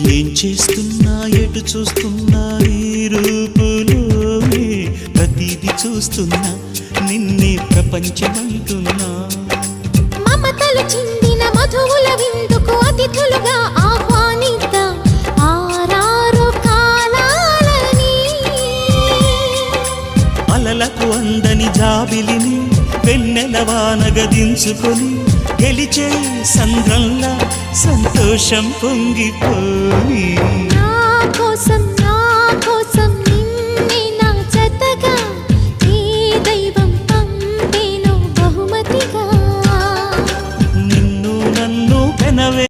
ఏం చేస్తున్నా ఎటు చూస్తున్నా ఈ రూపులోనే ప్రతిదీ చూస్తున్నా నిన్నే ప్రపంచమంటున్నా మమతలు చిందిన మధువుల విందుకు అతిథులుగా ఆహ్వానిద్దాం ఆరారు కాలాలని అలలకు అందని జాబిలిని వెన్నెలవానగ దించుకొని గెలిచే సంద్రంలా సంతోషం పొంగిపోని నా కోసం